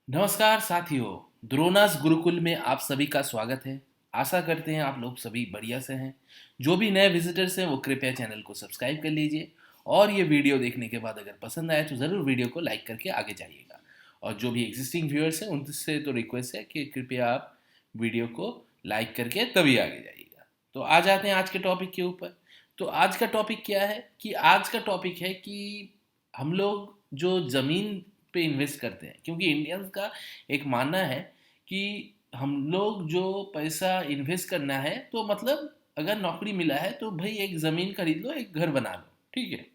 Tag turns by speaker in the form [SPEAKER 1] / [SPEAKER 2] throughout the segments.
[SPEAKER 1] नमस्कार साथियों। द्रोणास गुरुकुल में आप सभी का स्वागत है। आशा करते हैं आप लोग सभी बढ़िया से हैं। जो भी नए विजिटर्स हैं वो कृपया चैनल को सब्सक्राइब कर लीजिए और ये वीडियो देखने के बाद अगर पसंद आए तो ज़रूर वीडियो को लाइक करके आगे जाइएगा। और जो भी एग्जिस्टिंग व्यूअर्स हैं उनसे तो रिक्वेस्ट है कि कृपया आप वीडियो को लाइक करके तभी आगे जाइएगा। तो आ जाते हैं आज के टॉपिक के ऊपर। तो आज का टॉपिक क्या है कि आज का टॉपिक है कि हम लोग जो ज़मीन पे इन्वेस्ट करते हैं, क्योंकि इंडियंस का एक मानना है कि हम लोग जो पैसा इन्वेस्ट करना है तो मतलब अगर नौकरी मिला है तो भाई एक ज़मीन खरीद लो, एक घर बना लो, ठीक है।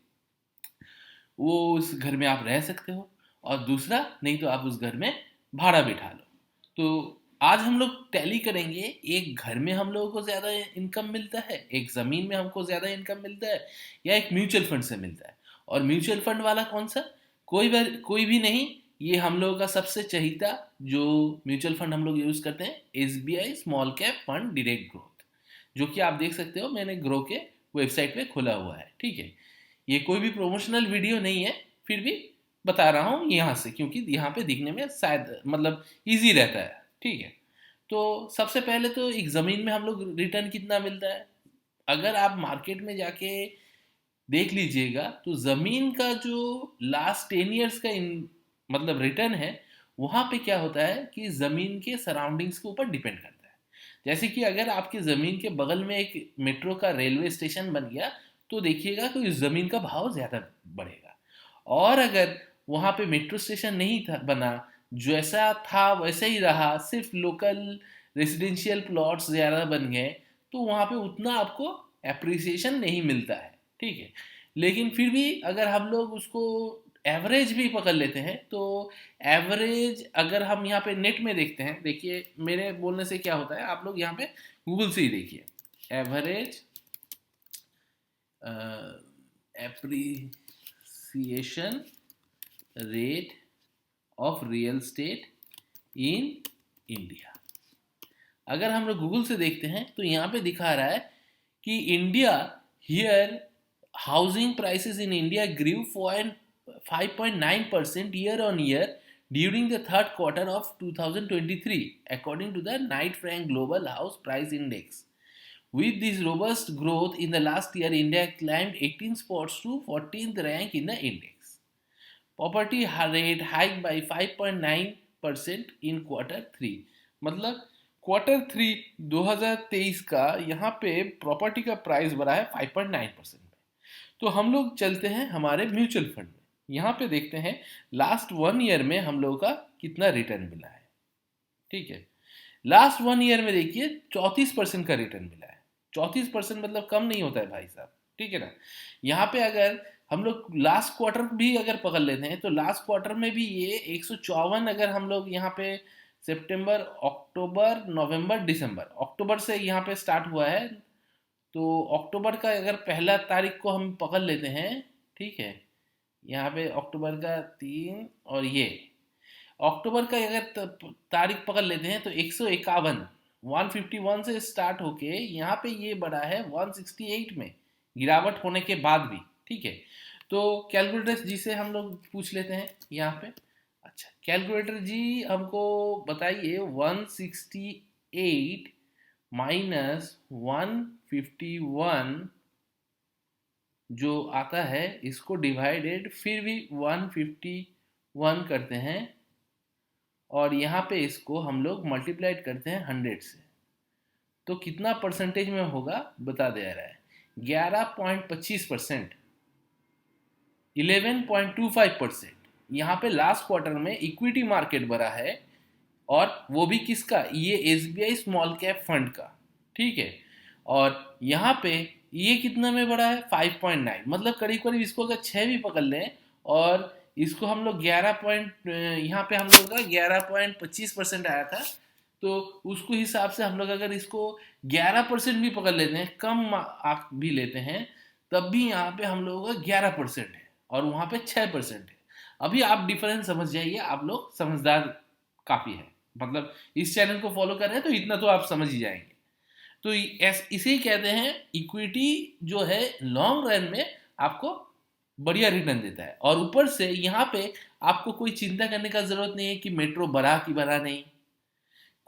[SPEAKER 1] वो उस घर में आप रह सकते हो और दूसरा नहीं तो आप उस घर में भाड़ा बिठा लो। तो आज हम लोग टैली करेंगे, एक घर में हम लोगों को ज़्यादा इनकम मिलता है, एक ज़मीन में हमको ज़्यादा इनकम मिलता है, या एक म्यूचुअल फंड से मिलता है। और म्यूचुअल फंड वाला कौन सा? कोई भी नहीं, ये हम लोगों का सबसे चहीता जो म्यूचुअल फंड हम लोग यूज़ करते हैं, SBI small cap fund direct growth, जो कि आप देख सकते हो मैंने ग्रो के वेबसाइट पे खोला हुआ है, ठीक है। ये कोई भी प्रोमोशनल वीडियो नहीं है, फिर भी बता रहा हूँ यहाँ से, क्योंकि यहाँ पे दिखने में शायद मतलब ईजी रहता है, ठीक है। तो सबसे पहले तो एक ज़मीन में हम लोग रिटर्न कितना मिलता है, अगर आप मार्केट में जाके देख लीजिएगा तो ज़मीन का जो लास्ट 10 ईयर्स का मतलब रिटर्न है, वहाँ पे क्या होता है कि ज़मीन के सराउंडिंग्स के ऊपर डिपेंड करता है। जैसे कि अगर आपकी ज़मीन के बगल में एक मेट्रो का रेलवे स्टेशन बन गया तो देखिएगा तो इस ज़मीन का भाव ज़्यादा बढ़ेगा। और अगर वहाँ पे मेट्रो स्टेशन नहीं था बना, जैसा था वैसे ही रहा, सिर्फ लोकल रेजिडेंशियल प्लॉट्स ज़्यादा बन गए, तो वहाँ पे उतना आपको एप्रिसिएशन नहीं मिलता है, ठीक है। लेकिन फिर भी अगर हम लोग उसको एवरेज भी पकड़ लेते हैं तो एवरेज अगर हम यहाँ पे नेट में देखते हैं, देखिए मेरे बोलने से क्या होता है, आप लोग यहाँ पे गूगल से ही देखिए। Average appreciation rate of real state in India, अगर हम लोग गूगल से देखते हैं तो यहाँ पे दिखा रहा है कि India here housing prices in India grew 5.9% year on year during the third quarter of 2023 according to the Knight Frank Global House Price Index. With this robust growth in the last year, India climbed 18 spots to 14th rank in the index. Property rate hiked by 5.9% in quarter 3, मतलब quarter 3 2023 का यहाँ पे property का price बढ़ा है 5.9% में। तो हम लोग चलते हैं हमारे म्यूचुअल फंड में, यहाँ पे देखते हैं लास्ट 1 ईयर में हम लोग का कितना रिटर्न मिला है, ठीक है। लास्ट 1 ईयर में देखिए 34% का रिटर्न मिला है। 34% मतलब कम नहीं होता है भाई साहब, ठीक है ना। यहाँ पे अगर हम लोग लास्ट क्वार्टर भी अगर पकड़ लेते हैं तो लास्ट क्वार्टर में भी ये 154, अगर हम लोग यहाँ पे सितंबर अक्टूबर नवंबर दिसंबर, अक्टूबर से यहाँ पे स्टार्ट हुआ है, तो अक्टूबर का अगर पहला तारीख को हम पकड़ लेते हैं, ठीक है। यहाँ पे अक्टूबर का 3 और ये अक्टूबर का अगर तारीख पकड़ लेते हैं तो 151, 151 से स्टार्ट होके यहाँ पे ये बढ़ा है 168 में, गिरावट होने के बाद भी, ठीक है। तो कैलकुलेटर जी से हम लोग पूछ लेते हैं यहाँ पे। अच्छा कैलकुलेटर जी हमको बताइए 168 माइनस 151 जो आता है, इसको डिवाइडेड फिर भी 151 करते हैं और यहाँ पे इसको हम लोग मल्टीप्लाइड करते हैं 100 से, तो कितना परसेंटेज में होगा बता दे रहा है 11.25%, 11.25%। यहाँ पे लास्ट क्वार्टर में इक्विटी मार्केट बढ़ा है, और वो भी किसका, ये SBI स्मॉल कैप फंड का, ठीक है। और यहाँ पे ये कितना में बढ़ा है 5.9, मतलब करीब करीब इसको अगर 6 भी पकड़ लें और इसको हम लोग 11 पॉइंट, यहाँ पे हम लोग का 11.25% आया था, तो उसको हिसाब से हम लोग अगर इसको 11% भी पकड़ लेते हैं, कम आंक भी लेते हैं, तब भी यहाँ पे हम लोगों का 11% है और वहाँ पे 6% है। अभी आप डिफरेंस समझ जाइए, आप लोग समझदार काफ़ी है, मतलब इस चैनल को फॉलो कर रहे हैं तो इतना तो आप समझ ही जाएंगे। तो इसे ही कहते हैं इक्विटी जो है लॉन्ग रन में आपको बढ़िया रिटर्न देता है। और ऊपर से यहाँ पे आपको कोई चिंता करने का जरूरत नहीं है कि मेट्रो बना कि बना नहीं,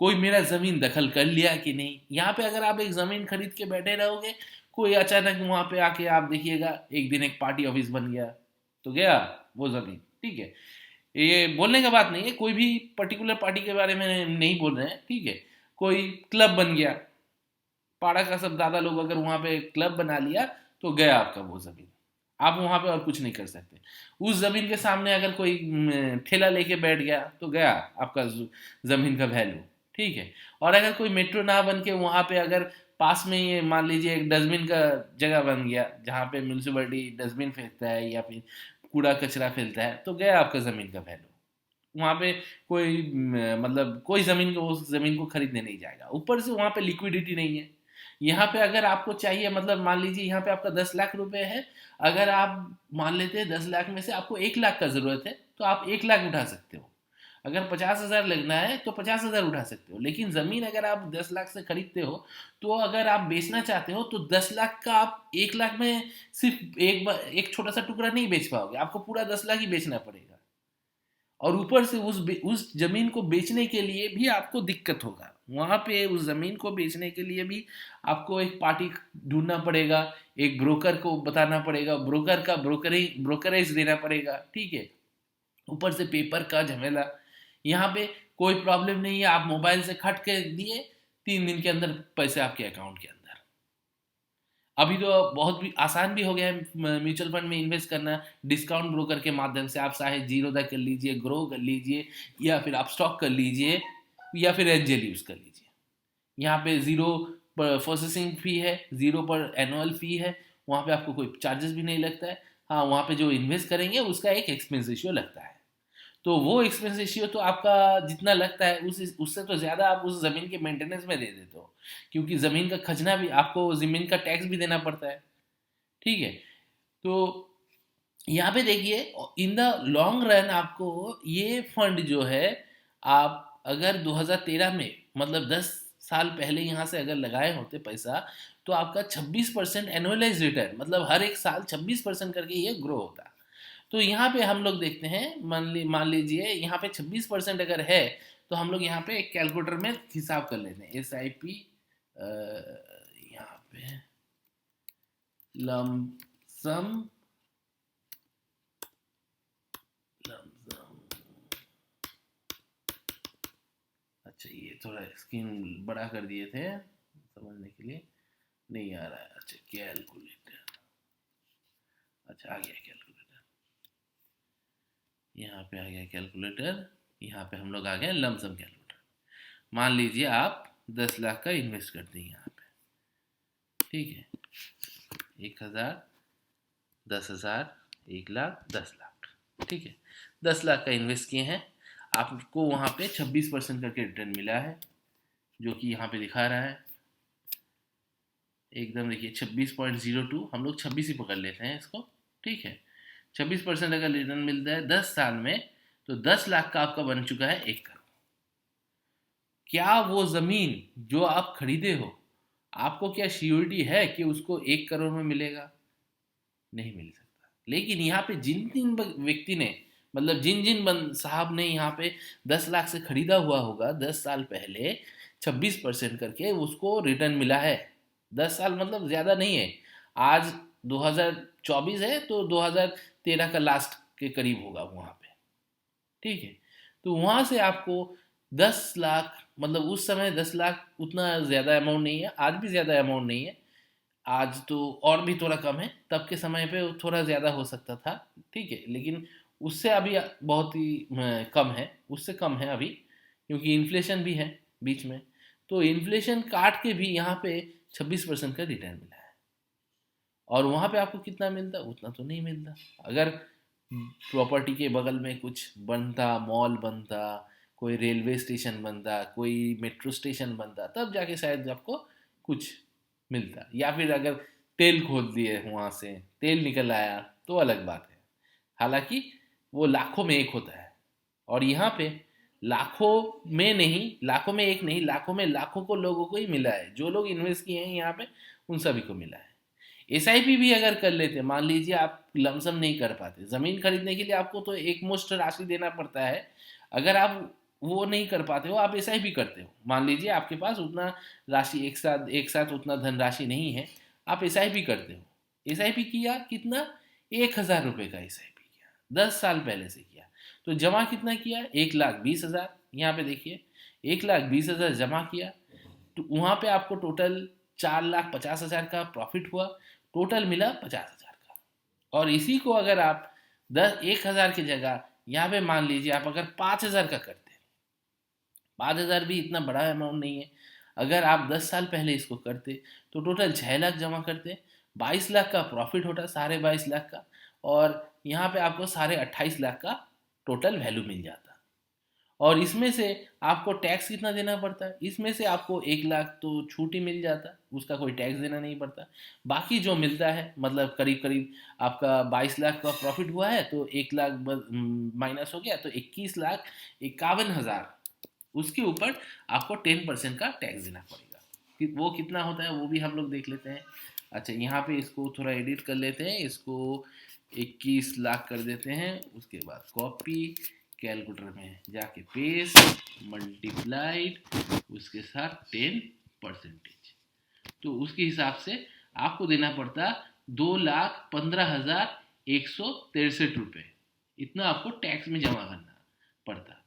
[SPEAKER 1] कोई मेरा जमीन दखल कर लिया कि नहीं। यहाँ पे अगर आप एक जमीन खरीद के बैठे रहोगे, कोई अचानक वहां पे आके आप देखिएगा एक दिन एक पार्टी ऑफिस बन गया, तो गया वो जमीन। ठीक है, ये बोलने का बात नहीं है, कोई भी पर्टिकुलर पार्टी के बारे में नहीं बोल रहे हैं, ठीक है। कोई क्लब बन गया, पाड़ा का सब दादा लोग अगर वहां पे क्लब बना लिया, तो गया आपका वो जमीन। आप वहां पे और कुछ नहीं कर सकते। उस जमीन के सामने अगर कोई ठेला लेके बैठ गया, तो गया आपका जमीन का वैल्यू। ठीक है। और अगर कोई मेट्रो ना बन के वहां पे अगर पास में ये मान लीजिए एक डस्टबिन का जगह बन गया, जहाँ पे म्यूनसिपलिटी डस्टबिन फेंकता है या फिर कूड़ा कचरा फैलता है, तो गया आपका जमीन का वैल्यू। वहां पे कोई मतलब कोई जमीन को उस जमीन को खरीदने नहीं जाएगा। ऊपर से वहां पे लिक्विडिटी नहीं है। यहाँ पे अगर आपको चाहिए, मतलब मान लीजिए यहाँ पे आपका 10 लाख रुपए है, अगर आप मान लेते हैं 10 लाख में से आपको 1 लाख का जरूरत है, तो आप 1 लाख उठा सकते हो। अगर 50,000 लगना है तो 50,000 उठा सकते हो। लेकिन जमीन अगर आप 10 लाख से खरीदते हो, तो अगर आप बेचना चाहते हो तो 10 लाख का आप 1 लाख में सिर्फ एक छोटा सा टुकड़ा नहीं बेच पाओगे, आपको पूरा 10 लाख ही बेचना पड़ेगा। और ऊपर से उस जमीन को बेचने के लिए भी आपको दिक्कत होगा। वहां पे उस जमीन को बेचने के लिए भी आपको एक पार्टी ढूंढना पड़ेगा, एक ब्रोकर को बताना पड़ेगा, ब्रोकर का ब्रोकरेज देना पड़ेगा। ठीक है। ऊपर से पेपर का झमेला। यहाँ पे कोई प्रॉब्लम नहीं है, आप मोबाइल से खट के दिए, 3 दिन के अंदर पैसे आपके अकाउंट के अंदर। अभी तो बहुत भी आसान भी हो गया है म्यूचुअल फंड में इन्वेस्ट करना। डिस्काउंट ब्रोकर के माध्यम से आप चाहे जीरोधा कर लीजिए, ग्रो कर लीजिए, या फिर आप स्टॉक कर लीजिए, या फिर एंजल यूज कर लीजिए। यहाँ पे जीरो पर प्रोसेसिंग फी है, जीरो पर एनुअल फी है। वहाँ पे आपको कोई चार्जेस भी नहीं लगता है। हाँ, वहाँ पे जो इन्वेस्ट करेंगे उसका एक एक्सपेंस रेशियो लगता है। तो वो एक्सपेंस रेशियो तो आपका जितना लगता है उससे तो ज़्यादा आप उस ज़मीन के मेंटेनेंस में दे देते हो, क्योंकि ज़मीन का खजना भी आपको, ज़मीन का टैक्स भी देना पड़ता है। ठीक है। तो यहाँ पे देखिए, इन द लॉन्ग रन आपको ये फंड जो है, आप अगर 2013 में मतलब 10 साल पहले यहाँ से अगर लगाए होते पैसा, तो आपका 26% एनुअलाइज रिटर्न, मतलब हर एक साल 26% करके ये ग्रो होता। तो यहाँ पे हम लोग देखते हैं, मान लीजिए यहाँ पे 26% अगर है, तो हम लोग यहाँ पे एक कैलकुलेटर में हिसाब कर लेते हैं। SIP यहाँ पे लमसम अच्छा, ये थोड़ा स्क्रीन बड़ा कर दिए थे समझने के लिए, नहीं आ रहा है। अच्छा, कैलकुलेटर, अच्छा आ गया कैलकुलेटर, यहाँ पे आ गया कैलकुलेटर। यहाँ पे हम लोग आ गए लमसम कैलकुलेटर। मान लीजिए आप 10 लाख का इन्वेस्ट करते हैं यहाँ पे। ठीक है, 1,000, 10,000, 1 लाख, 10 लाख। ठीक है, 10 लाख का इन्वेस्ट किए हैं, आपको वहाँ पे 26% करके रिटर्न मिला है, जो कि यहाँ पे दिखा रहा है एकदम। देखिए 26.02, हम लोग 26 ही पकड़ लेते हैं इसको। ठीक है, 26% अगर रिटर्न मिलता है 10 साल में, तो 10 लाख का आपका बन चुका है 1 करोड़। क्या वो जमीन जो आप खरीदे हो, आपको क्या श्योरिटी है कि उसको 1 करोड़ में मिलेगा? नहीं मिल सकता। लेकिन यहाँ पे जिन जिन व्यक्ति ने, मतलब जिन जिन साहब ने यहाँ पे 10 लाख से खरीदा हुआ होगा 10 साल पहले, 26% करके उसको रिटर्न मिला है। 10 साल मतलब ज्यादा नहीं है। आज 2024 है, तो 2013 का लास्ट के करीब होगा वहां पे। ठीक है। तो वहां से आपको 10 लाख, मतलब उस समय 10 लाख उतना ज्यादा अमाउंट नहीं है, आज भी ज्यादा अमाउंट नहीं है। आज तो और भी थोड़ा कम है, तब के समय पे थोड़ा ज़्यादा हो सकता था। ठीक है, लेकिन उससे अभी बहुत ही कम है, उससे कम है अभी, क्योंकि इन्फ्लेशन भी है बीच में। तो इन्फ्लेशन काट के भी यहाँ पे 26% का रिटर्न मिला है। और वहाँ पे आपको कितना मिलता, उतना तो नहीं मिलता। अगर प्रॉपर्टी के बगल में कुछ बनता, मॉल बनता, कोई रेलवे स्टेशन बनता, कोई मेट्रो स्टेशन बनता, तब जाके शायद आपको कुछ मिलता। या फिर अगर तेल खोद दिए, वहाँ से तेल निकल आया, तो अलग बात है। हालांकि वो लाखों में एक होता है, और यहाँ पे लाखों में नहीं, लाखों में एक नहीं, लाखों में लाखों को लोगों को ही मिला है। जो लोग इन्वेस्ट किए हैं यहाँ पे, उन सभी को मिला है। एसआईपी भी अगर कर लेते, मान लीजिए आप लमसम नहीं कर पाते, ज़मीन खरीदने के लिए आपको तो एक मुश्त राशि देना पड़ता है, अगर आप वो नहीं कर पाते हो, आप एसआईपी करते हो, मान लीजिए आपके पास उतना राशि एक साथ उतना धनराशि नहीं है, आप एसआईपी करते हो। एसआईपी किया कितना, 1,000 रुपये का एसआईपी किया, 10 साल पहले से किया, तो जमा कितना किया, 1,20,000। यहाँ पे देखिए 1,20,000 जमा किया, तो वहाँ पे आपको टोटल 4,50,000 का प्रॉफिट हुआ, टोटल मिला 50,000 का। और इसी को अगर आप 1,000 की जगह यहाँ पे मान लीजिए आप अगर 5,000 का करते, 5,000 भी इतना बड़ा अमाउंट नहीं है, अगर आप 10 साल पहले इसको करते तो टोटल 6 लाख जमा करते, 22 लाख का प्रॉफिट होता, 22.5 लाख का, और यहाँ पे आपको 28.5 लाख का टोटल वैल्यू मिल जाता। और इसमें से आपको टैक्स कितना देना पड़ता है, इसमें से आपको 1 लाख तो छूट ही मिल जाता, उसका कोई टैक्स देना नहीं पड़ता। बाकी जो मिलता है, मतलब करीब करीब आपका 22 लाख का प्रॉफिट हुआ है, तो 1 लाख माइनस हो गया, तो 21,51,000, उसके ऊपर आपको 10% का टैक्स देना पड़ेगा। वो कितना होता है वो भी हम लोग देख लेते हैं। अच्छा, यहाँ पे इसको थोड़ा एडिट कर लेते हैं, इसको 21 लाख कर देते हैं, उसके बाद कॉपी, कैलकुलेटर में जाके पेस्ट, मल्टीप्लाइड, उसके साथ 10%, तो उसके हिसाब से आपको देना पड़ता 2,15,163 रुपये, इतना आपको टैक्स में जमा करना पड़ता।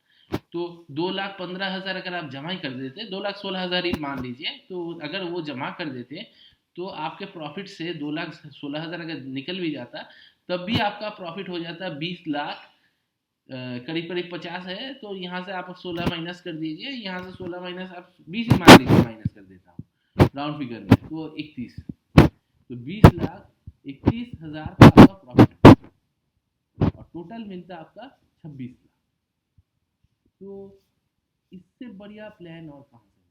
[SPEAKER 1] तो 2,15,000 अगर आप जमा ही कर देते, 2,16,000 ही मान लीजिए, तो अगर वो जमा कर देते तो आपके प्रॉफिट से 2,16,000 अगर निकल भी जाता, तब भी आपका प्रॉफिट हो जाता 20 लाख, करीब करीब 50 है, तो यहाँ से आप 16 माइनस कर दीजिए, यहाँ से 16 माइनस आप 20 ही मान लीजिए, माइनस कर देता हूँ राउंड फिगर में, तो 31, तो 20,31,000 का आपका प्रॉफिट, और टोटल मिलता आपका 26 लाख। तो इससे बढ़िया प्लान और कहाँ से,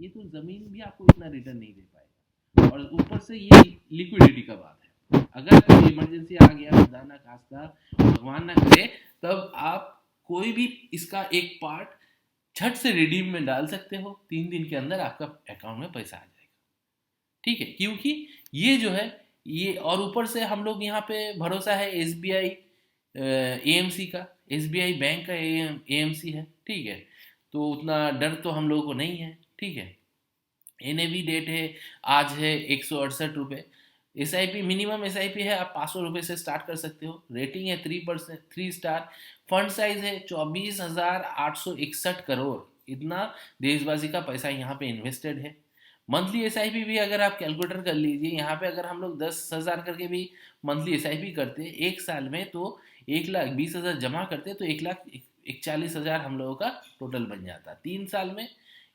[SPEAKER 1] ये तो ज़मीन भी आपको इतना रिटर्न नहीं दे पाएगा, और ऊपर से ये लिक्विडिटी का बात है, अगर कोई इमरजेंसी आ गया, खुदा ना खास्ता, भगवान ना करे, तब आप कोई भी इसका एक पार्ट झट से रिडीम में डाल सकते हो, 3 दिन के अंदर आपका अकाउंट में पैसा आ जाएगा। ठीक है, क्योंकि ये जो है ये, और ऊपर से हम लोग यहाँ पे भरोसा है एसबीआई एएमसी का, एसबीआई बैंक का एएमसी है, ठीक है, तो उतना डर तो हम लोगों को नहीं है। ठीक है, एनएवी डेट है, आज है 168 रुपये, एसआईपी मिनिमम एसआईपी है, आप 500 रुपये से स्टार्ट कर सकते हो, रेटिंग है 3 स्टार, फंड साइज है 24,861 करोड़, इतना देशवासी का पैसा यहाँ पे इन्वेस्टेड है। मंथली एसआईपी भी अगर आप कैलकुलेटर कर लीजिए, यहाँ पे अगर हम लोग 10,000 करके भी मंथली एसआईपी करते एक साल में, तो 1,20,000 जमा करते, तो 1,41,000 हम लोगों का टोटल बन जाता। 3 साल में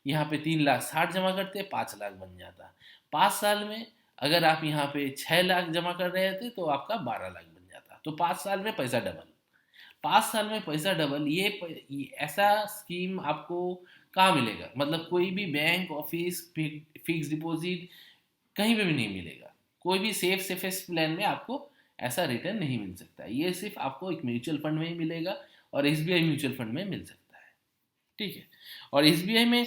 [SPEAKER 1] यहाँ पे 3,60,000 जमा करते, 5 लाख बन जाता। 5 साल में अगर आप यहाँ पे 6 लाख जमा कर रहे थे, तो आपका 12 लाख बन जाता। तो 5 साल में पैसा डबल, 5 साल में पैसा डबल, ये ऐसा स्कीम आपको कहाँ मिलेगा, मतलब कोई भी बैंक, ऑफिस, फिक्स डिपॉजिट कहीं पे भी नहीं मिलेगा, कोई भी सेफेस्ट प्लान में आपको ऐसा रिटर्न नहीं मिल सकता। ये सिर्फ आपको एक म्यूचुअल फंड में ही मिलेगा, और एसबीआई म्यूचुअल फंड में मिल सकता है। ठीक है, और एसबीआई में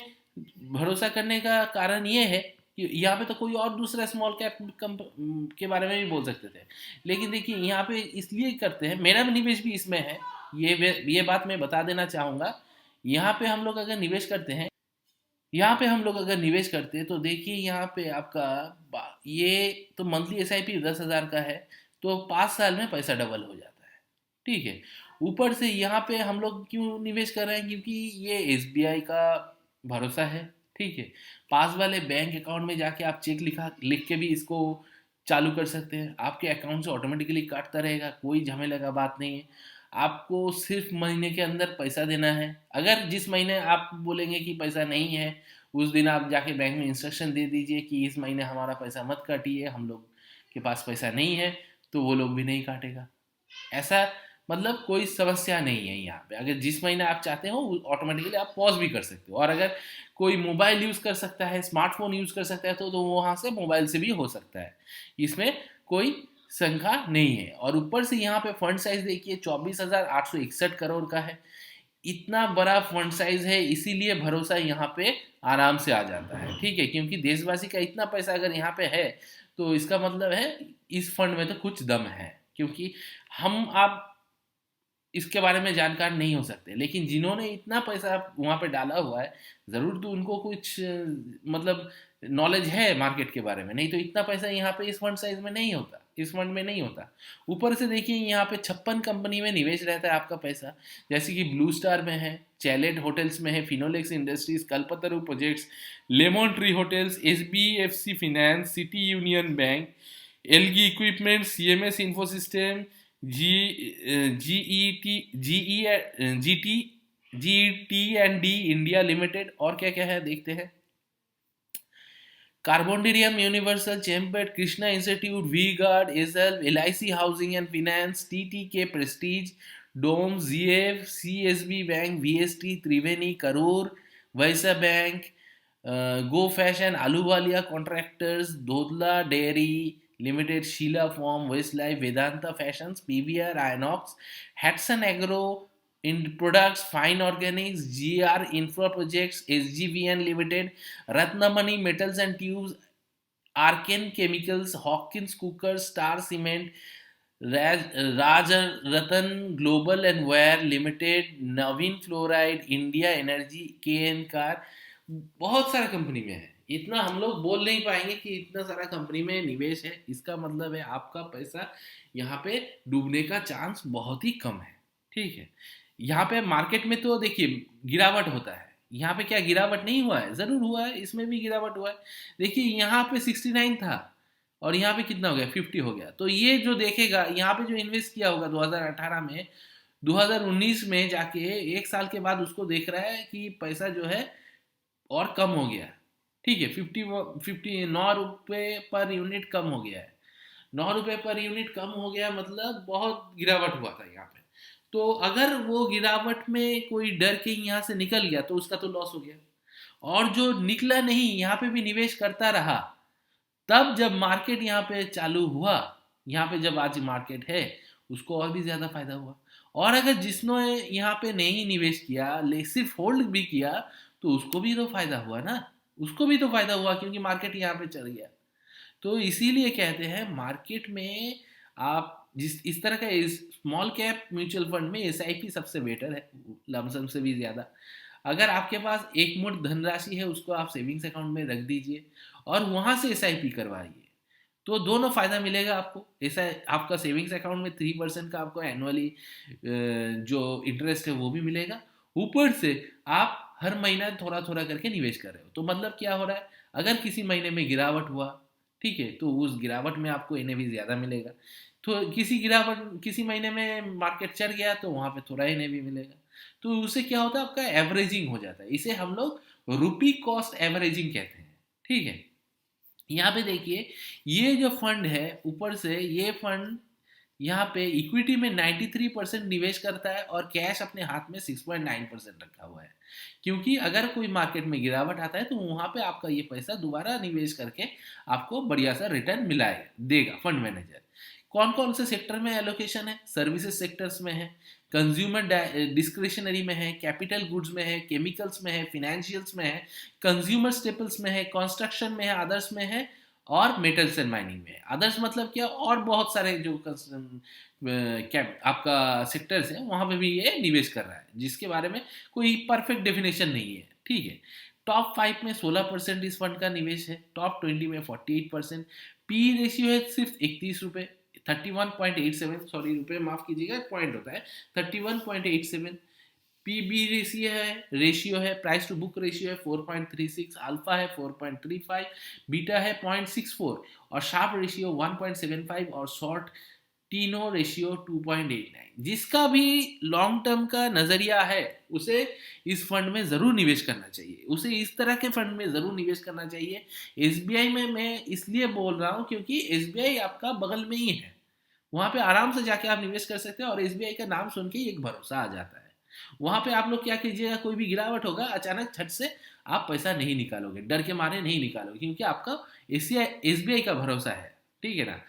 [SPEAKER 1] भरोसा करने का कारण ये है कि यहाँ पे तो कोई और दूसरा स्मॉल कैप के बारे में भी बोल सकते थे, लेकिन देखिए यहाँ पे इसलिए करते हैं, मेरा भी निवेश भी इसमें है, ये बात मैं बता देना चाहूँगा। यहाँ पे हम लोग अगर निवेश करते हैं, यहाँ पे हम लोग अगर निवेश करते हैं, तो देखिए यहाँ पे आपका ये तो मंथली एसआईपी 10,000 का है, तो 5 साल में पैसा डबल हो जाता है। ठीक है, ऊपर से यहाँ पे हम लोग क्यों निवेश कर रहे हैं, क्योंकि ये एसबीआई का भरोसा है। ठीक है, पास वाले बैंक अकाउंट में जाके आप चेक लिख के भी इसको चालू कर सकते हैं, आपके अकाउंट से ऑटोमेटिकली काटता रहेगा, कोई झमेले का बात नहीं है। आपको सिर्फ महीने के अंदर पैसा देना है, अगर जिस महीने आप बोलेंगे कि पैसा नहीं है, उस दिन आप जाके बैंक में इंस्ट्रक्शन दे दीजिए कि इस महीने हमारा पैसा मत काटिए, हम लोग के पास पैसा नहीं है, तो वो लोग भी नहीं काटेगा। ऐसा मतलब कोई समस्या नहीं है यहाँ पे, अगर जिस महीने आप चाहते हो ऑटोमेटिकली आप पॉज भी कर सकते हो, और अगर कोई मोबाइल यूज़ कर सकता है, स्मार्टफोन यूज़ कर सकता है, तो वहाँ से मोबाइल से भी हो सकता है, इसमें कोई शंका नहीं है। और ऊपर से यहाँ पे फंड साइज देखिए 24,861 करोड़ का है, इतना बड़ा फंड साइज है, इसीलिए भरोसा यहाँ पे आराम से आ जाता है। ठीक है, क्योंकि देशवासी का इतना पैसा अगर यहाँ पे है, तो इसका मतलब है इस फंड में तो कुछ दम है, क्योंकि हम आप इसके बारे में जानकार नहीं हो सकते, लेकिन जिन्होंने इतना पैसा वहाँ पे डाला हुआ है, ज़रूर तो उनको कुछ मतलब नॉलेज है मार्केट के बारे में, नहीं तो इतना पैसा यहाँ पे इस फंड साइज में नहीं होता, इस फंड में नहीं होता। ऊपर से देखिए यहाँ पे 56 कंपनी में निवेश रहता है आपका पैसा, जैसे कि ब्लू स्टार में है, चैलेट होटल्स में है, Finolex Industries, Kalpataru Projects, Lemon Tree Hotels, SBFC Finance, City Union Bank, Elgi Equipment, CMS Info System, G GET GE GT&D India Limited, और क्या क्या है देखते हैं। कार्बोंडेरियम यूनिवर्सल, चैम्पेट, कृष्णा इंस्टीट्यूट, वी गार्ड, एजल, LIC Housing and Finance, TTK Prestige, डोम, ZF, CSB Bank, VST, Triveni, Karur Vysya Bank, Go Fashion, Ahluwalia Contractors, Dodla Dairy Limited, Sheela Foam, West Life, Vedanta Fashions, PVR, Inox, Hatsun agro इन products, fine organics, GR infra projects, SGVN limited, Ratnamani metals and tubes, archean chemicals, Hawkins cooker, star cement, Raj Ratan global and wire limited, Navin fluoride, India energy, KN car, बहुत सारा company में है। इतना हम लोग बोल नहीं पाएंगे कि इतना सारा कंपनी में निवेश है, इसका मतलब है आपका पैसा यहाँ पे डूबने का चांस बहुत ही कम है। ठीक है, यहाँ पे मार्केट में तो देखिए गिरावट होता है, यहाँ पे क्या गिरावट नहीं हुआ है? जरूर हुआ है, इसमें भी गिरावट हुआ है। देखिए यहाँ पे 69 था और यहाँ पे कितना हो गया, 50 हो गया। तो ये जो देखेगा यहाँ पे जो इन्वेस्ट किया होगा 2018 में, 2019 में जाके एक साल के बाद उसको देख रहा है कि पैसा जो है और कम हो गया। ठीक है, 9 रुपये पर यूनिट कम हो गया है। 9 रुपये पर यूनिट कम हो गया मतलब बहुत गिरावट हुआ था यहाँ पे। तो अगर वो गिरावट में कोई डर के यहाँ से निकल गया तो उसका तो लॉस हो गया, और जो निकला नहीं यहाँ पे भी निवेश करता रहा, तब जब मार्केट यहाँ पे चालू हुआ, यहाँ पे जब आज मार्केट है, उसको और भी ज़्यादा फायदा हुआ। और अगर जिसने यहाँ पे नहीं निवेश किया, ले सिर्फ होल्ड भी किया, तो उसको भी तो फायदा हुआ ना, उसको भी तो फायदा हुआ, क्योंकि मार्केट यहाँ पे चल गया। तो इसीलिए कहते हैं मार्केट में आप जिस इस तरह का स्मॉल कैप म्यूचुअल फंड में SIP सबसे बेटर है, लमसम से भी ज़्यादा। अगर आपके पास एक मुठ धनराशि है, उसको आप सेविंग्स अकाउंट में रख दीजिए और वहाँ से SIP करवाइए, तो दोनों फ़ायदा मिलेगा आपको। ऐसा आपका सेविंग्स अकाउंट में 3% का आपको एनुअली जो इंटरेस्ट है वो भी मिलेगा, ऊपर से आप हर महीना थोड़ा थोड़ा करके निवेश कर रहे हो। तो मतलब क्या हो रहा है, अगर किसी महीने में गिरावट हुआ, ठीक है, तो उस गिरावट में आपको NAV ज़्यादा मिलेगा। तो किसी महीने में मार्केट चढ़ गया तो वहाँ पे थोड़ा NAV मिलेगा। तो उससे क्या होता है, आपका एवरेजिंग हो जाता है। इसे हम लोग रुपी कॉस्ट एवरेजिंग कहते हैं। ठीक है, यहाँ पे देखिए ये जो फंड है, ऊपर से ये फंड यहाँ पे इक्विटी में 93% निवेश करता है और कैश अपने हाथ में 6.9% रखा हुआ है, क्योंकि अगर कोई मार्केट में गिरावट आता है तो वहाँ पे आपका ये पैसा दोबारा निवेश करके आपको बढ़िया सा रिटर्न मिलाएगा, देगा फंड मैनेजर। कौन कौन से सेक्टर में एलोकेशन है? सर्विसेज सेक्टर्स में है, कंज्यूमर डिस्क्रिशनरी में है, कैपिटल गुड्स में है, केमिकल्स में है, फिनेंशियल्स में है, कंज्यूमर स्टेपल्स में है, कंस्ट्रक्शन में है, अदर्स में है, और मेटल्स एंड माइनिंग में। अदर्स मतलब क्या, और बहुत सारे जो क्या आपका सेक्टर्स है वहाँ पे भी ये निवेश कर रहा है, जिसके बारे में कोई परफेक्ट डेफिनेशन नहीं है। ठीक है, टॉप 5 में 16% इस फंड का निवेश है, टॉप 20 में 48%। पी रेशियो है सिर्फ 31 रुपये, 31.87, सॉरी रुपये माफ कीजिएगा, पॉइंट होता है, 31.87। पीबी रेशियो है, प्राइस टू बुक रेशियो है 4.36, अल्फा है 4.35, बीटा है 0.64, और शार्प रेशियो 1.75, और शॉर्ट टीनो रेशियो 2.89। जिसका भी लॉन्ग टर्म का नजरिया है उसे इस फंड में जरूर निवेश करना चाहिए, उसे इस तरह के फंड में जरूर निवेश करना चाहिए। SBI में मैं इसलिए बोल रहा हूँ क्योंकि SBI आपका बगल में ही है, वहाँ पे आराम से जाके आप निवेश कर सकते हैं, और SBI का नाम सुन के एक भरोसा आ जाता है। वहां पे आप लोग क्या कीजिएगा, कोई भी गिरावट होगा अचानक छट से आप पैसा नहीं निकालोगे, डर के मारे नहीं निकालोगे, क्योंकि आपका SBI का भरोसा है। ठीक है ना,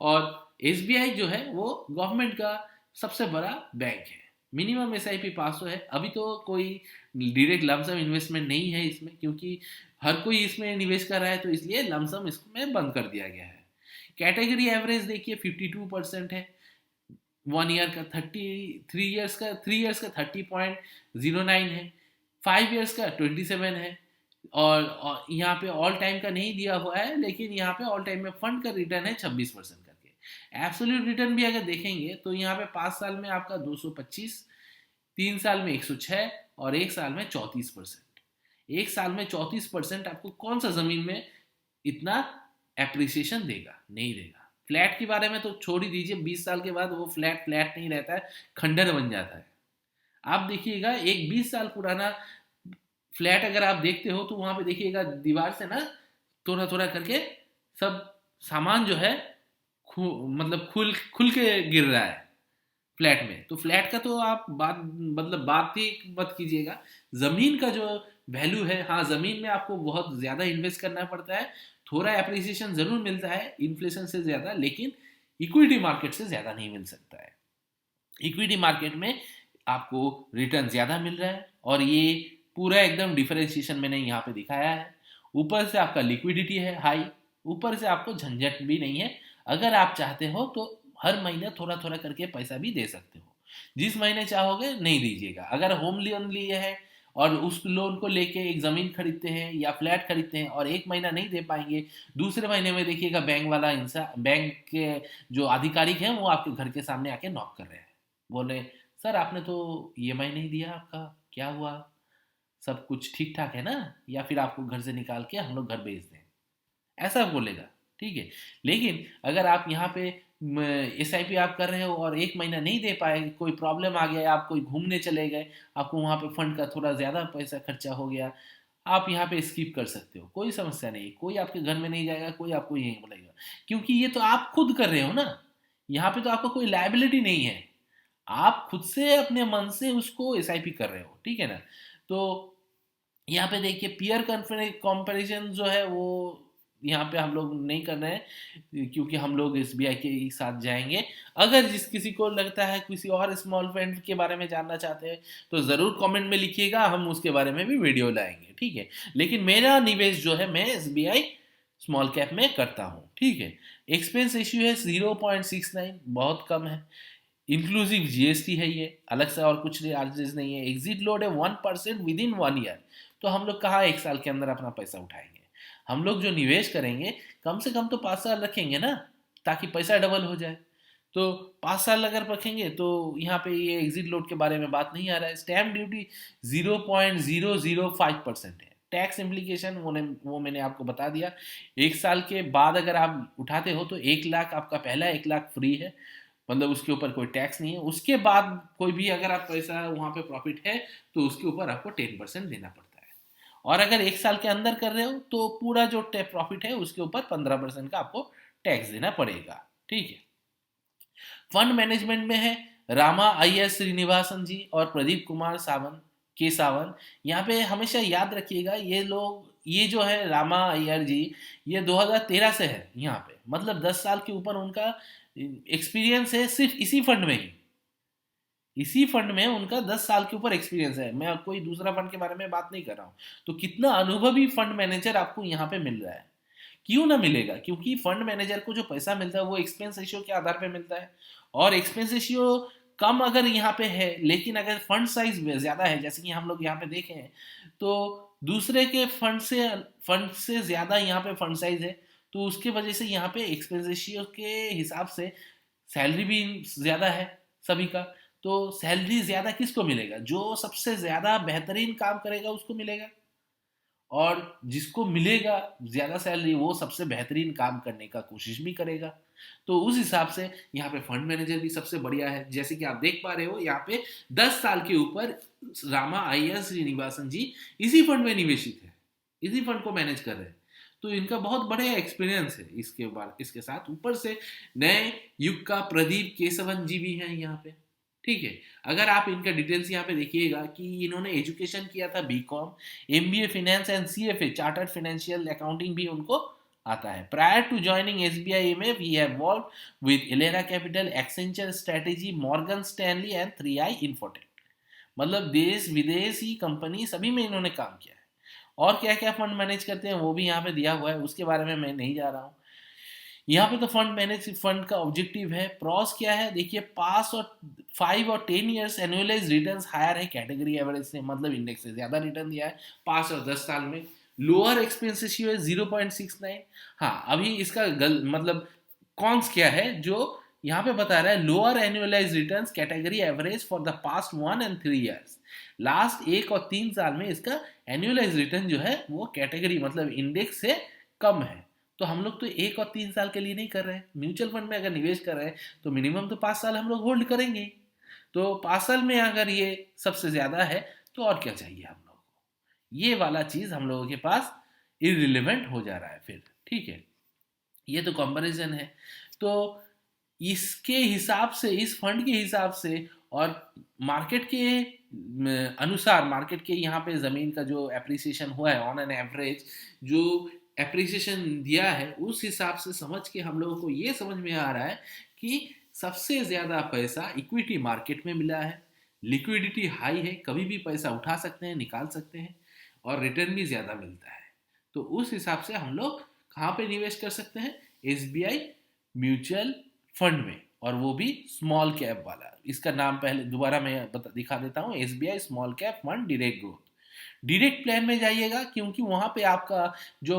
[SPEAKER 1] और SBI जो है वो गवर्नमेंट का सबसे बड़ा बैंक है। मिनिमम SIP 500 है। अभी तो कोई डायरेक्ट लमसम इन्वेस्टमेंट नहीं है इसमें, क्योंकि हर कोई इसमें निवेश कर रहा है, तो इसलिए लमसम इसमें बंद कर दिया गया है। कैटेगरी एवरेज देखिए 52% है, 1 ईयर का 3 इयर्स का 30.09 है, 5 इयर्स का 27 है। और यहाँ पे ऑल टाइम का नहीं दिया हुआ है, लेकिन यहाँ पे ऑल टाइम में फंड का रिटर्न है 26% करके। एब्सोल्यूट रिटर्न भी अगर देखेंगे तो यहाँ पे 5 साल में आपका 225, 3 साल में 106 और 1 साल में 34%। 1 साल में 34% आपको कौन सा जमीन में इतना एप्रिसिएशन देगा? नहीं देगा। फ्लैट के बारे में तो छोड़ ही दीजिए, 20 साल के बाद वो फ्लैट फ्लैट नहीं रहता है, खंडर बन जाता है। आप देखिएगा एक 20 साल पुराना फ्लैट अगर आप देखते हो तो वहां पे देखिएगा दीवार से ना थोड़ा थोड़ा करके सब सामान जो है मतलब खुल खुल के गिर रहा है फ्लैट में। तो फ्लैट का तो आप बात ही मत कीजिएगा। जमीन का जो वैल्यू है, हाँ जमीन में आपको बहुत ज्यादा इन्वेस्ट करना पड़ता है, थोड़ा एप्रिसिएशन जरूर मिलता है इन्फ्लेशन से ज्यादा, लेकिन इक्विटी मार्केट से ज्यादा नहीं मिल सकता है। इक्विटी मार्केट में आपको रिटर्न ज्यादा मिल रहा है, और ये पूरा एकदम डिफरेंशिएशन मैंने यहाँ पे दिखाया है। ऊपर से आपका लिक्विडिटी है हाई, ऊपर से आपको झंझट भी नहीं है। अगर आप चाहते हो तो हर महीने थोड़ा थोड़ा करके पैसा भी दे सकते हो, जिस महीने चाहोगे नहीं दीजिएगा। अगर होम लोन लिए है और उस लोन को लेके एक ज़मीन खरीदते हैं या फ्लैट खरीदते हैं और एक महीना नहीं दे पाएंगे, दूसरे महीने में देखिएगा बैंक वाला इंसान, बैंक के जो आधिकारिक हैं वो आपके घर के सामने आके नॉक कर रहे हैं, बोले सर आपने तो ईएमआई नहीं दिया, आपका क्या हुआ, सब कुछ ठीक ठाक है ना, या फिर आपको घर से निकाल के हम लोग घर भेज दें, ऐसा बोलेगा। ठीक है। लेकिन अगर आप यहाँ पे SIP आप कर रहे हो और एक महीना नहीं दे पाए, कोई प्रॉब्लम आ गया, आप कोई घूमने चले गए, आपको वहाँ पे फंड का थोड़ा ज़्यादा पैसा खर्चा हो गया, आप यहाँ पे स्किप कर सकते हो, कोई समस्या नहीं, कोई आपके घर में नहीं जाएगा, कोई आपको यही बोलेगा, क्योंकि ये तो आप खुद कर रहे हो ना। यहाँ पे तो आपको कोई लाइबिलिटी नहीं है, आप खुद से अपने मन से उसको SIP कर रहे हो। ठीक है ना। तो यहाँ पे देखिए पियर कंपैरिजन जो है वो यहाँ पे हम लोग नहीं कर रहे हैं, क्योंकि हम लोग SBI के ही साथ जाएंगे। अगर जिस किसी को लगता है किसी और स्मॉल फंड के बारे में जानना चाहते हैं तो ज़रूर कमेंट में लिखिएगा, हम उसके बारे में भी वीडियो लाएंगे। ठीक है। लेकिन मेरा निवेश जो है मैं SBI स्मॉल कैप में करता हूँ। ठीक है। एक्सपेंस रेशियो है 0.69, बहुत कम है। इंक्लूसिव GST है, ये अलग से और कुछ चार्जेस नहीं है। एग्जिट लोड है 1% विद इन 1 ईयर। तो हम लोग कहाँ 1 साल के अंदर अपना पैसा उठाएंगे? हम लोग जो निवेश करेंगे कम से कम तो 5 साल रखेंगे ना, ताकि पैसा डबल हो जाए। तो 5 साल अगर रखेंगे तो यहाँ पे ये एग्जिट लोड के बारे में बात नहीं आ रहा है। स्टैम्प ड्यूटी 0.005% है। टैक्स इम्प्लीकेशन वो मैंने आपको बता दिया। 1 साल के बाद अगर आप उठाते हो तो 1 लाख आपका पहला 1 लाख फ्री है, मतलब उसके ऊपर कोई टैक्स नहीं है। उसके बाद कोई भी अगर आप पैसा वहाँ पे प्रॉफिट है तो उसके ऊपर आपको 10% देना पड़ता है। और अगर 1 साल के अंदर कर रहे हो तो पूरा जो प्रॉफिट है उसके ऊपर 15% का आपको टैक्स देना पड़ेगा। ठीक है। फंड मैनेजमेंट में है रामा IS श्रीनिवासन जी और प्रदीप कुमार सावन। यहाँ पे हमेशा याद रखिएगा, ये लोग, ये जो है रामा अय्यर जी, ये 2013 से है यहाँ पे, मतलब 10 साल के ऊपर उनका एक्सपीरियंस है सिर्फ इसी फंड में ही। इसी फंड में उनका 10 साल के ऊपर एक्सपीरियंस है, मैं कोई दूसरा फंड के बारे में बात नहीं कर रहा हूँ। तो कितना अनुभवी फंड मैनेजर आपको यहाँ पे मिल रहा है। क्यों ना मिलेगा? क्योंकि फंड मैनेजर को जो पैसा मिलता है वो एक्सपेंस रेशियो के आधार पे मिलता है, और एक्सपेंस रेशियो कम अगर यहाँ पे है, लेकिन अगर फंड साइज ज्यादा है, जैसे कि हम लोग यहाँ पे देखे हैं, तो दूसरे के फंड से ज्यादा यहाँ पे फंड साइज है, तो उसके वजह से यहाँ पे एक्सपेंस रेशियो के हिसाब से सैलरी भी ज्यादा है सभी का। तो सैलरी ज्यादा किसको मिलेगा? जो सबसे ज्यादा बेहतरीन काम करेगा उसको मिलेगा, और जिसको मिलेगा ज्यादा सैलरी वो सबसे बेहतरीन काम करने का कोशिश भी करेगा। तो उस हिसाब से यहाँ पे फंड मैनेजर भी सबसे बढ़िया है। जैसे कि आप देख पा रहे हो यहाँ पे 10 साल के ऊपर रामा IS श्रीनिवासन जी इसी फंड में निवेशित है, इसी फंड को मैनेज कर रहे हैं। तो इनका बहुत बढ़िया एक्सपीरियंस है। इसके साथ ऊपर से नए युग का प्रदीप केशवन जी भी हैं यहाँ पे। ठीक है। अगर आप इनका डिटेल्स यहाँ पे देखिएगा कि इन्होंने एजुकेशन किया था BCom, MBA finance and CFA chartered financial accounting भी उनको आता है। Prior to joining SBI MF he have worked with Elara Capital, Accenture Strategy, Morgan Stanley and 3i Infotech. मतलब देश विदेशी कंपनी सभी में इन्होंने काम किया है। और क्या क्या फंड मैनेज करते हैं वो भी यहाँ पे दिया हुआ है, उसके बारे में मैं नहीं जा रहा हूँ। यहाँ पे तो फंड मैनेज फंड का ऑब्जेक्टिव है। प्रॉस क्या है देखिए, पास और 5 और 10 ईयर्स एनुअलाइज रिटर्न्स हायर है कैटेगरी एवरेज से, मतलब इंडेक्स से ज़्यादा रिटर्न दिया है 5 और 10 साल में। लोअर एक्सपेंस रेशियो है 0.69। हाँ, अभी इसका मतलब कॉन्स क्या है जो यहाँ पे बता रहा है, lower annualise returns category average for the past 1 और 3 ईयर्स। लास्ट 1 और 3 साल में इसका एनुअलाइज रिटर्न जो है वो कैटेगरी मतलब इंडेक्स से कम है। तो हम लोग तो 1 और 3 साल के लिए नहीं कर रहे हैं। म्यूचुअल फंड में अगर निवेश कर रहे हैं तो मिनिमम तो 5 साल हम लोग होल्ड करेंगे। तो 5 साल में अगर ये सबसे ज़्यादा है तो और क्या चाहिए हम लोग को। ये वाला चीज़ हम लोगों के पास इरिलेवेंट हो जा रहा है फिर। ठीक है, ये तो कंपैरिजन है। तो इसके हिसाब से, इस फंड के हिसाब से और मार्केट के अनुसार, मार्केट के यहाँ पे ज़मीन का जो एप्रिसिएशन हुआ है ऑन एन एवरेज, जो एप्रिसिएशन दिया है उस हिसाब से समझ के हम लोगों को ये समझ में आ रहा है कि सबसे ज़्यादा पैसा इक्विटी मार्केट में मिला है। लिक्विडिटी हाई है, कभी भी पैसा उठा सकते हैं, निकाल सकते हैं, और रिटर्न भी ज़्यादा मिलता है। तो उस हिसाब से हम लोग कहाँ पे निवेश कर सकते हैं? एसबीआई म्यूचुअल फंड में, और वो भी स्मॉल कैप वाला। इसका नाम पहले दोबारा मैं दिखा देता हूँ, SBI small cap fund direct growth. Direct plan में जाइएगा क्योंकि वहां पे आपका जो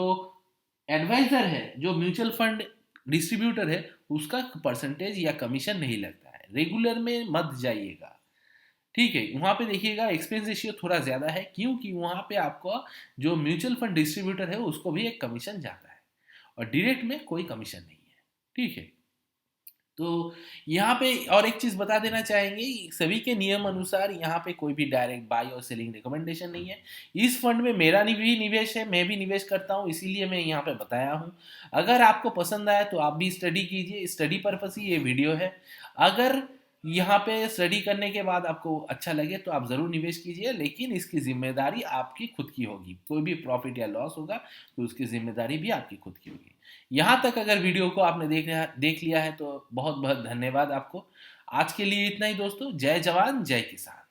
[SPEAKER 1] एडवाइजर है, जो म्यूचुअल फंड डिस्ट्रीब्यूटर है, उसका परसेंटेज या कमीशन नहीं लगता है। रेगुलर में मत जाइएगा। ठीक है, वहां पे देखिएगा एक्सपेंस रेशियो थोड़ा ज़्यादा है क्योंकि वहां पे आपको जो म्यूचुअल फंड डिस्ट्रीब्यूटर है उसको भी एक कमीशन जाता है, और डायरेक्ट में कोई कमीशन नहीं है। ठीक है, तो यहाँ पे और एक चीज़ बता देना चाहेंगे, सभी के नियम अनुसार यहाँ पे कोई भी डायरेक्ट बाई और सेलिंग रिकमेंडेशन नहीं है। इस फंड में मेरा भी निवेश है, मैं भी निवेश करता हूँ, इसीलिए मैं यहाँ पे बताया हूँ। अगर आपको पसंद आया तो आप भी स्टडी कीजिए, स्टडी पर्पस ही ये वीडियो है। अगर यहाँ पे स्टडी करने के बाद आपको अच्छा लगे तो आप ज़रूर निवेश कीजिए, लेकिन इसकी जिम्मेदारी आपकी खुद की होगी। कोई भी प्रॉफिट या लॉस होगा तो उसकी जिम्मेदारी भी आपकी खुद की होगी। यहाँ तक अगर वीडियो को आपने देख लिया है तो बहुत बहुत धन्यवाद आपको। आज के लिए इतना ही दोस्तों। जय जवान जय किसान।